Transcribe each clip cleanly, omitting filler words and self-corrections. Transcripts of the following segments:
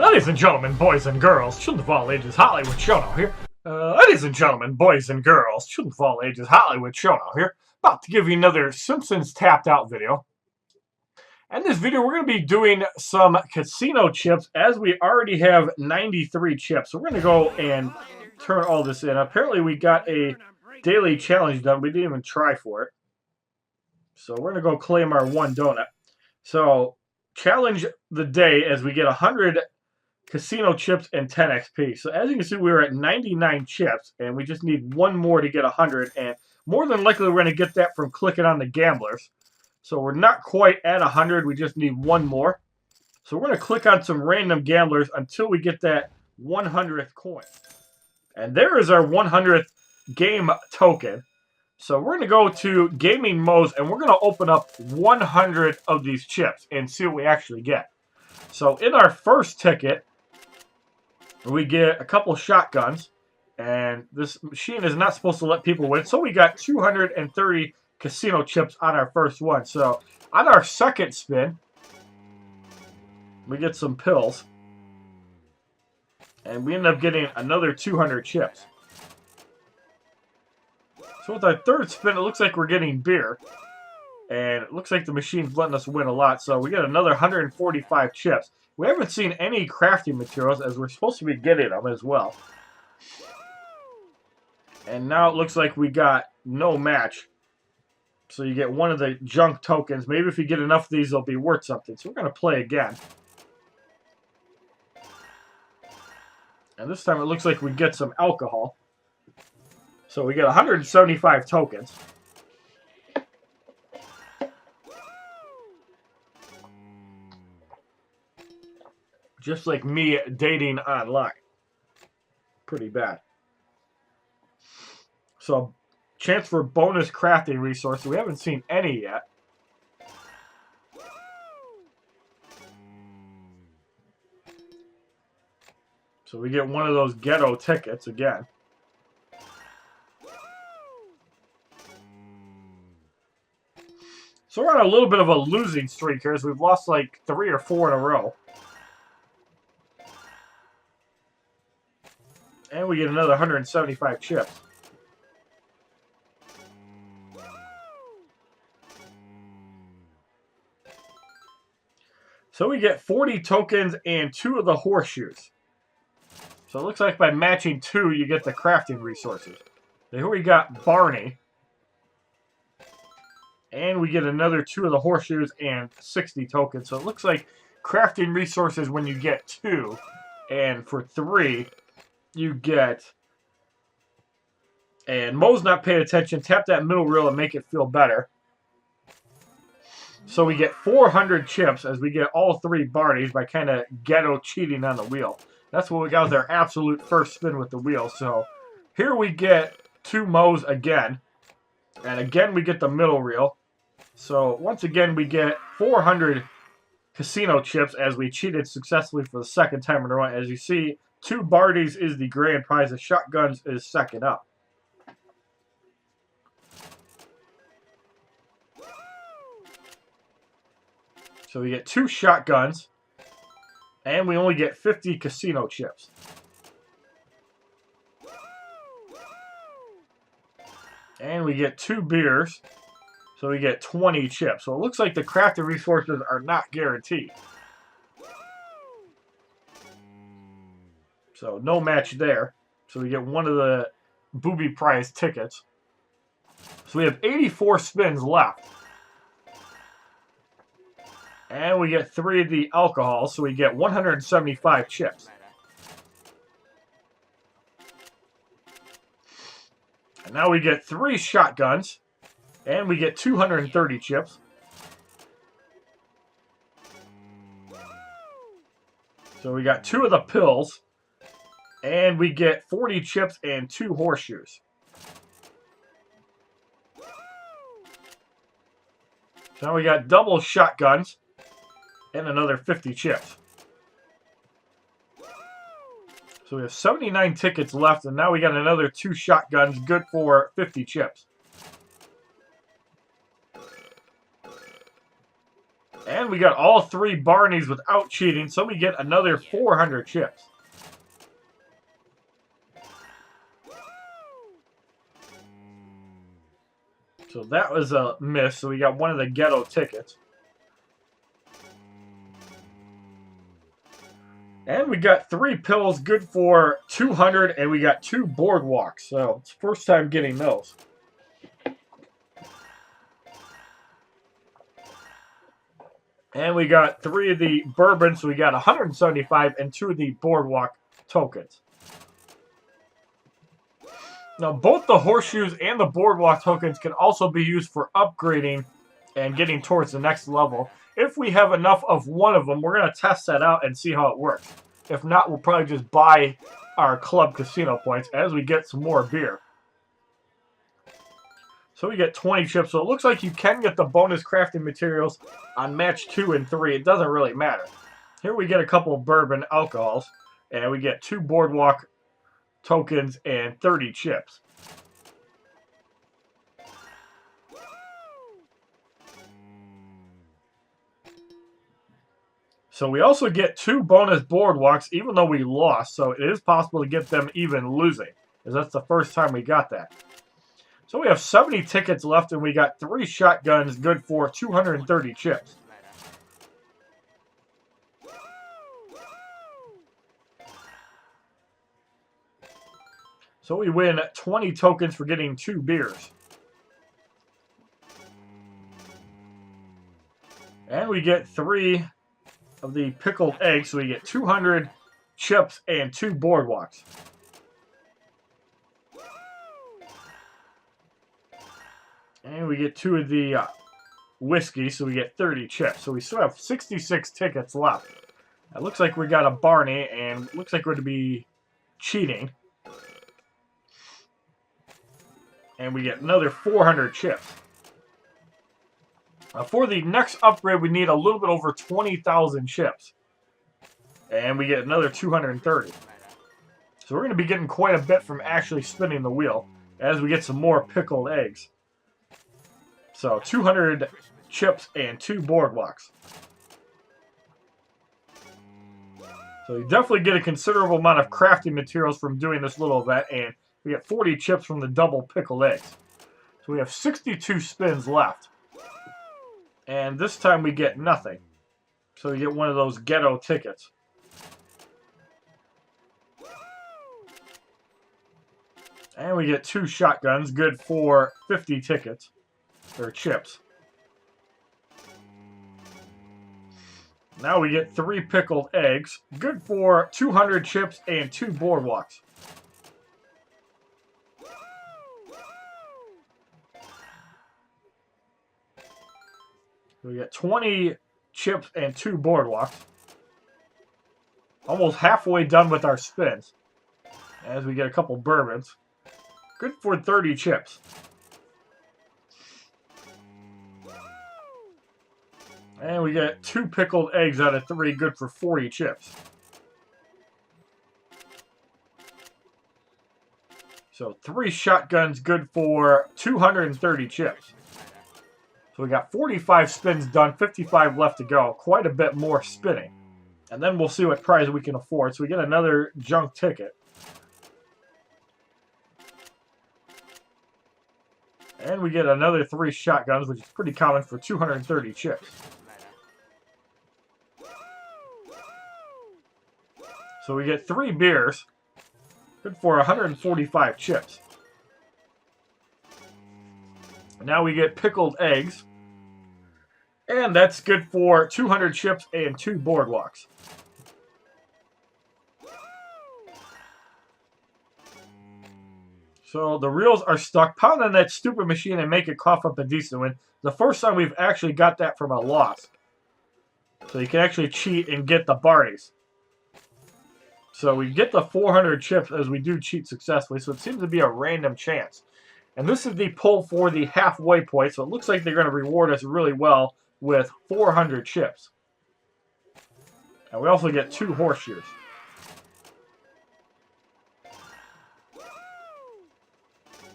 Ladies and gentlemen, boys and girls, children of all ages, HollywoodShono here. Ladies and gentlemen, boys and girls, children of all ages, HollywoodShono here. About to give you another Simpsons tapped out video. In this video, we're going to be doing some casino chips, as we already have 93 chips. So we're going to go and turn all this in. Apparently, we got a daily challenge done. We didn't even try for it. So we're going to go claim our one donut. So challenge the day as we get 100 casino chips and 10 XP. So as you can see, we were at 99 chips, and we just need one more to get 100. And more than likely, we're going to get that from clicking on the gamblers. So we're not quite at 100. We just need one more. So we're going to click on some random gamblers until we get that 100th coin. And there is our 100th game token. So we're going to go to Gaming Modes, and we're going to open up 100 of these chips and see what we actually get. So in our first ticket, we get a couple shotguns, and this machine is not supposed to let people win. So we got 230 casino chips on our first one. So on our second spin, we get some pills, and we end up getting another 200 chips. So with our third spin, it looks like we're getting beer, and it looks like the machine's letting us win a lot. So we get another 145 chips. We haven't seen any crafting materials, as we're supposed to be getting them as well. And now it looks like we got no match. So you get one of the junk tokens. Maybe if you get enough of these, they'll be worth something. So we're going to play again. And this time it looks like we get some alcohol. So we get 175 tokens. Just like me dating online. Pretty bad. So, chance for bonus crafting resources. We haven't seen any yet. So we get one of those ghetto tickets again. So we're on a little bit of a losing streak here, as we've lost like 3 or 4 in a row. And we get another 175 chips. So we get 40 tokens and 2 of the horseshoes. So it looks like by matching 2, you get the crafting resources. So here we got Barney. And we get another 2 of the horseshoes and 60 tokens. So it looks like crafting resources when you get 2. And for 3, you get... And Mo's not paying attention. Tap that middle reel and make it feel better. So we get 400 chips as we get all 3 Barneys by kind of ghetto cheating on the wheel. That's what we got with our absolute first spin with the wheel. So here we get 2 Mo's again. And again we get the middle reel. So once again we get 400 casino chips as we cheated successfully for the second time in a row. As you see, 2 Barneys is the grand prize. The shotguns is second up. So we get 2 shotguns, and we only get 50 casino chips. And we get 2 beers, so we get 20 chips. So it looks like the crafting resources are not guaranteed. So no match there. So we get one of the booby prize tickets. So we have 84 spins left. And we get 3 of the alcohol, so we get 175 chips. And now we get 3 shotguns, and we get 230 chips. So we got 2 of the pills, and we get 40 chips and 2 horseshoes. So now we got double shotguns. And another 50 chips. So we have 79 tickets left, and now we got another 2 shotguns, good for 50 chips. And we got all 3 Barneys without cheating, so we get another 400 chips. So that was a miss, so we got one of the ghetto tickets. And we got 3 pills, good for 200, and we got 2 boardwalks. So it's first time getting those. And we got 3 of the bourbon, so we got 175 and 2 of the boardwalk tokens. Now, both the horseshoes and the boardwalk tokens can also be used for upgrading and getting towards the next level. If we have enough of one of them, we're going to test that out and see how it works. If not, we'll probably just buy our club casino points as we get some more beer. So we get 20 chips. So it looks like you can get the bonus crafting materials on match 2 and 3. It doesn't really matter. Here we get a couple of bourbon alcohols. And we get 2 boardwalk tokens and 30 chips. So we also get 2 bonus boardwalks, even though we lost. So it is possible to get them even losing, because that's the first time we got that. So we have 70 tickets left, and we got 3 shotguns, good for 230 chips. So we win 20 tokens for getting 2 beers. And we get 3 of the pickled eggs, so we get 200 chips and 2 boardwalks. And we get 2 of the whiskey, so we get 30 chips. So we still have 66 tickets left. It looks like we got a Barney, and it looks like we're going to be cheating. And we get another 400 chips. For the next upgrade, we need a little bit over 20,000 chips. And we get another 230. So we're going to be getting quite a bit from actually spinning the wheel as we get some more pickled eggs. So 200 chips and 2 boardwalks. So you definitely get a considerable amount of crafting materials from doing this little event. And we get 40 chips from the double pickled eggs. So we have 62 spins left. And this time we get nothing. So we get one of those ghetto tickets. And we get 2 shotguns, good for 50 tickets. Or chips. Now we get 3 pickled eggs, good for 200 chips and 2 boardwalks. We get 20 chips and 2 boardwalks. Almost halfway done with our spins. As we get a couple bourbons. Good for 30 chips. And we get 2 pickled eggs out of 3, good for 40 chips. So 3 shotguns, good for 230 chips. So we got 45 spins done, 55 left to go. Quite a bit more spinning. And then we'll see what prize we can afford. So we get another junk ticket. And we get another 3 shotguns, which is pretty common for 230 chips. So we get 3 beers, good for 145 chips. Now we get pickled eggs, and that's good for 200 chips and 2 boardwalks. So the reels are stuck. Pound on that stupid machine and make it cough up a decent win. The first time we've actually got that from a loss. So you can actually cheat and get the Barneys. So we get the 400 chips as we do cheat successfully. So it seems to be a random chance. And this is the pull for the halfway point. So it looks like they're going to reward us really well with 400 chips. And we also get 2 horseshoes.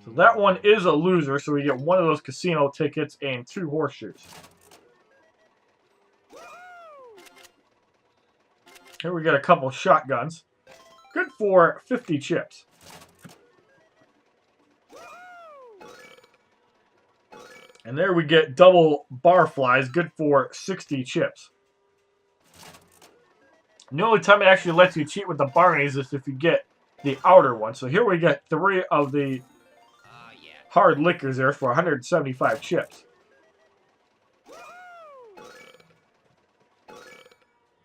So that one is a loser. So we get 1 of those casino tickets and 2 horseshoes. Here we get a couple shotguns. Good for 50 chips. And there we get double barflies. Good for 60 chips. And the only time it actually lets you cheat with the Barneys is if you get the outer one. So here we get 3 of the hard liquors there for 175 chips.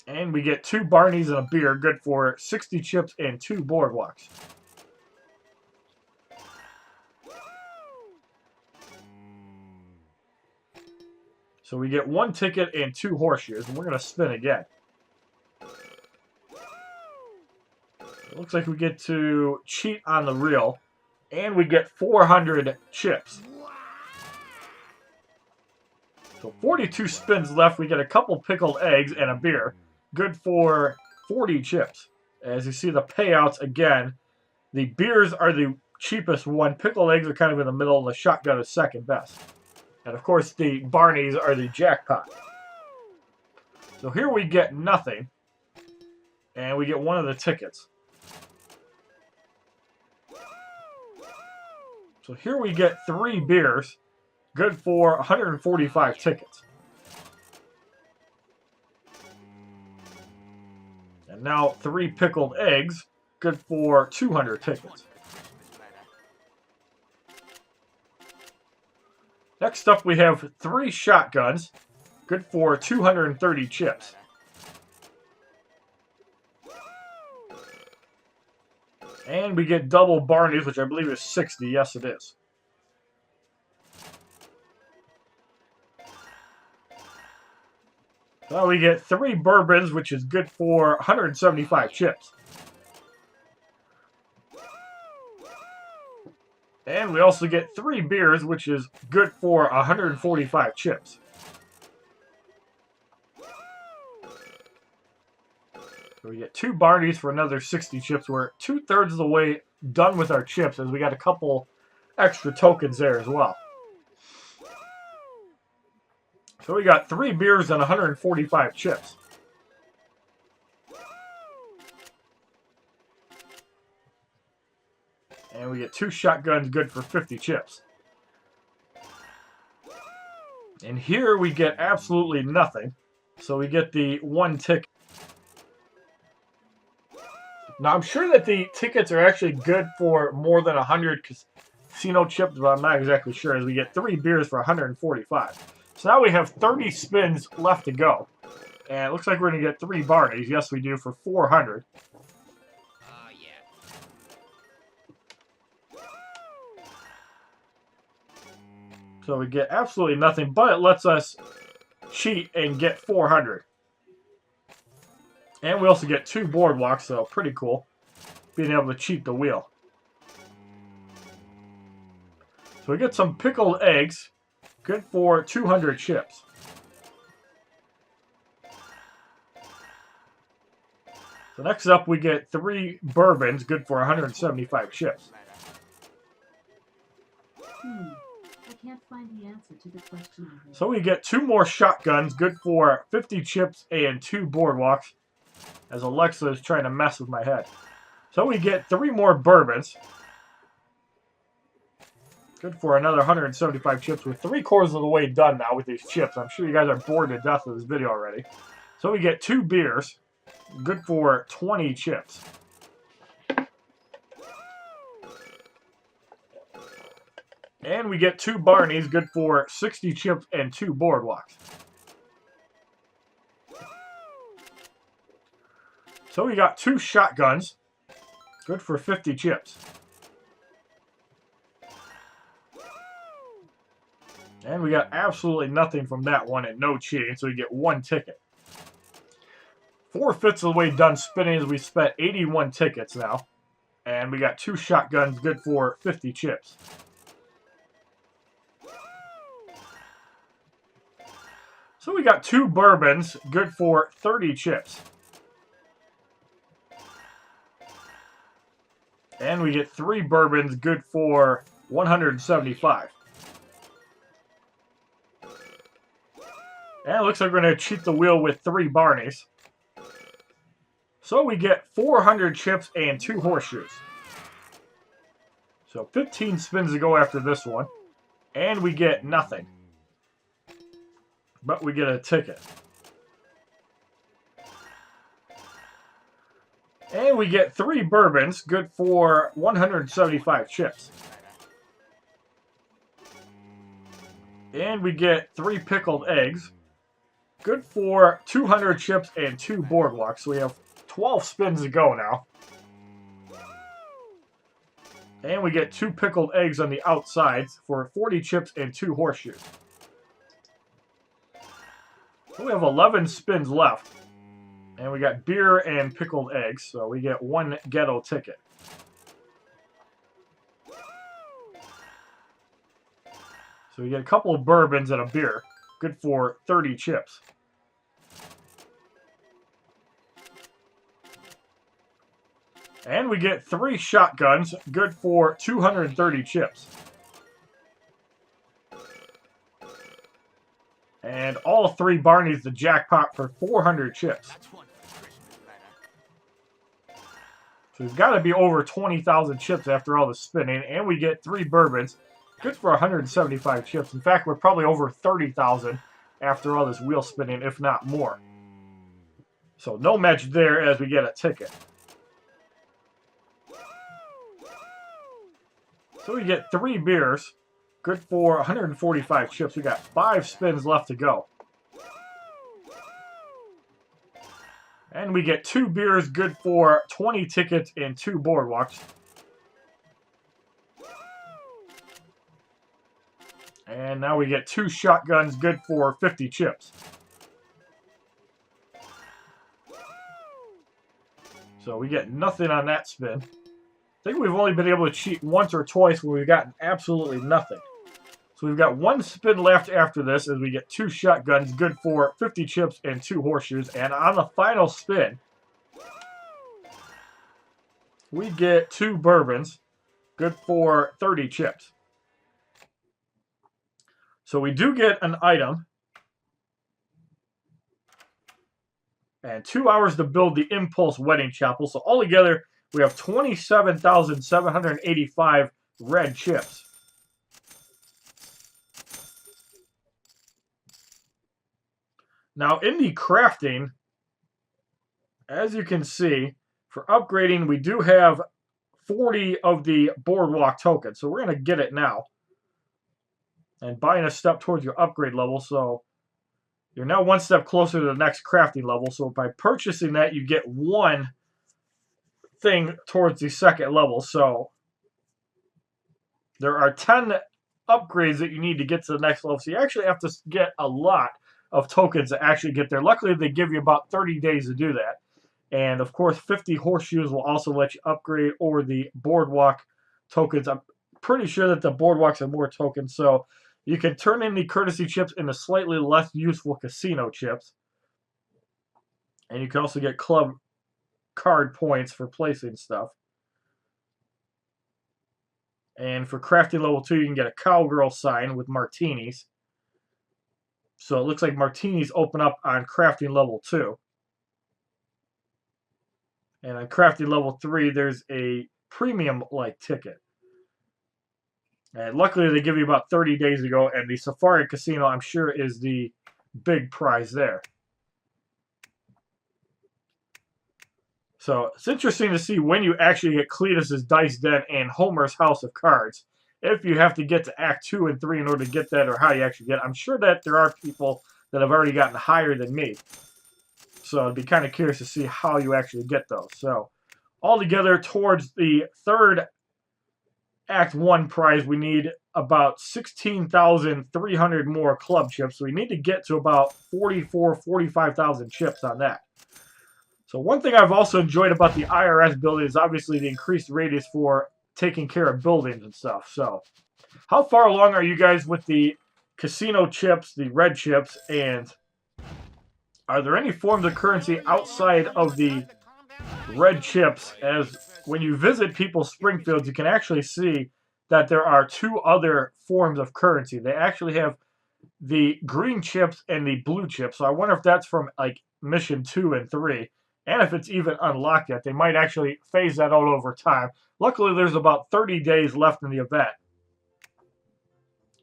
And we get 2 Barneys and a beer, good for 60 chips and 2 boardwalks. So we get 1 ticket and 2 horseshoes, and we're going to spin again. It looks like we get to cheat on the reel, and we get 400 chips. So 42 spins left. We get a couple pickled eggs and a beer. Good for 40 chips. As you see the payouts again, the beers are the cheapest one. Pickled eggs are kind of in the middle, and the shotgun is second best. And of course the Barneys are the jackpot. So here we get nothing. And we get 1 of the tickets. So here we get 3 beers. Good for 145 tickets. And now 3 pickled eggs. Good for 200 tickets. Next up we have 3 shotguns. Good for 230 chips. And we get double Barneys, which I believe is 60. Yes, it is. Now we get 3 bourbons, which is good for 175 chips. And we also get 3 beers, which is good for 145 chips. So we get 2 Barneys for another 60 chips. We're 2/3 of the way done with our chips, as we got a couple extra tokens there as well. So we got 3 beers and 145 chips. And we get 2 shotguns, good for 50 chips. And here we get absolutely nothing. So we get the 1 ticket. Now I'm sure that the tickets are actually good for more than 100 casino chips, but I'm not exactly sure, as we get 3 beers for 145. So now we have 30 spins left to go. And it looks like we're going to get 3 Barneys. Yes, we do, for 400. So we get absolutely nothing, but it lets us cheat and get 400. And we also get 2 boardwalks, so pretty cool. Being able to cheat the wheel. So we get some pickled eggs. Good for 200 chips. So next up we get 3 bourbons. Good for 175 chips. I can't find the answer to the question. So we get 2 more shotguns. Good for 50 chips and 2 boardwalks. As Alexa is trying to mess with my head. So we get 3 more bourbons. Good for another 175 chips. We're 3/4 of the way done now with these chips. I'm sure you guys are bored to death of this video already. So we get 2 beers. Good for 20 chips. And we get 2 Barneys. Good for 60 chips and 2 boardwalks. So we got 2 shotguns. Good for 50 chips. And we got absolutely nothing from that one and no cheating, so we get 1 ticket. 4/5 of the way done spinning, as we spent 81 tickets now. And we got 2 shotguns, good for 50 chips. So we got 2 bourbons, good for 30 chips. And we get 3 bourbons, good for 175. And it looks like we're going to cheat the wheel with 3 Barneys. So we get 400 chips and 2 horseshoes. So 15 spins to go after this one. And we get nothing. But we get a ticket. And we get 3 bourbons, good for 175 chips. And we get 3 pickled eggs, good for 200 chips and 2 boardwalks. So we have 12 spins to go now. And we get 2 pickled eggs on the outsides for 40 chips and 2 horseshoes. So we have 11 spins left. And we got beer and pickled eggs, so we get 1 ghetto ticket. So we get a couple of bourbons and a beer, good for 30 chips. And we get 3 shotguns, good for 230 chips. And all 3 Barneys the jackpot for 400 chips. So we've got to be over 20,000 chips after all the spinning. And we get 3 bourbons, good for 175 chips. In fact, we're probably over 30,000 after all this wheel spinning, if not more. So no match there as we get a ticket. So we get 3 beers, good for 145 chips. We got 5 spins left to go. And we get 2 beers, good for 20 tickets and 2 boardwalks. And now we get 2 shotguns, good for 50 chips. So we get nothing on that spin. I think we've only been able to cheat once or twice where we've gotten absolutely nothing. So we've got 1 spin left after this as we get 2 shotguns, good for 50 chips and 2 horseshoes. And on the final spin, we get 2 bourbons, good for 30 chips. So we do get an item. And 2 hours to build the Impulse Wedding Chapel. So altogether, we have 27,785 red chips. Now, in the crafting, as you can see, for upgrading, we do have 40 of the boardwalk tokens. So we're going to get it now. And buying a step towards your upgrade level. So you're now 1 step closer to the next crafting level. So by purchasing that, you get 1 thing towards the 2nd level. So there are 10 upgrades that you need to get to the next level. So you actually have to get a lot of tokens to actually get there. Luckily, they give you about 30 days to do that. And of course, 50 horseshoes will also let you upgrade over the boardwalk tokens. I'm pretty sure that the boardwalks have more tokens. So you can turn in the courtesy chips into slightly less useful casino chips. And you can also get club card points for placing stuff. And for crafting level 2, you can get a cowgirl sign with martinis. So it looks like martinis open up on crafting level 2. And on crafting level 3, there's a premium-like ticket. And luckily, they give you about 30 days to go. And the Safari Casino, I'm sure, is the big prize there. So it's interesting to see when you actually get Cletus's Dice Den and Homer's House of Cards. If you have to get to Act 2 and 3 in order to get that, or how you actually get it. I'm sure that there are people that have already gotten higher than me. So I'd be kind of curious to see how you actually get those. So altogether, towards the 3rd Act 1 prize, we need about 16,300 more club chips. So we need to get to about 45,000 chips on that. So one thing I've also enjoyed about the IRS building is obviously the increased radius for taking care of buildings and stuff. So how far along are you guys with the casino chips, the red chips, and are there any forms of currency outside of the red chips? As when you visit people's Springfields, you can actually see that there are 2 other forms of currency. They actually have the green chips and the blue chips. So I wonder if that's from like mission 2 and 3. And if it's even unlocked yet, they might actually phase that out over time. Luckily, there's about 30 days left in the event.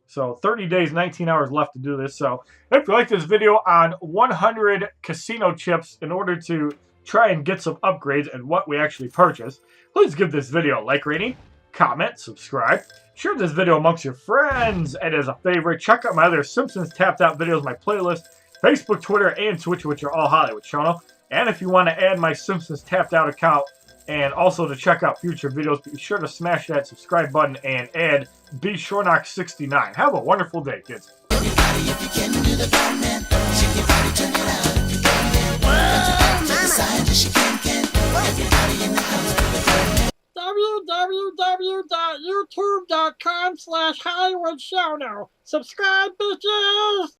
So 30 days, 19 hours left to do this. So if you like this video on 100 casino chips in order to try and get some upgrades and what we actually purchased, please give this video a like rating, comment, subscribe, share this video amongst your friends, and as a favorite, check out my other Simpsons Tapped Out videos, my playlist, Facebook, Twitter, and Twitch, which are all HollywoodShono. And if you want to add my Simpsons Tapped Out account and also to check out future videos, be sure to smash that subscribe button and add BShornock69. Have a wonderful day, kids. www.youtube.com/HollywoodShono. Subscribe, bitches!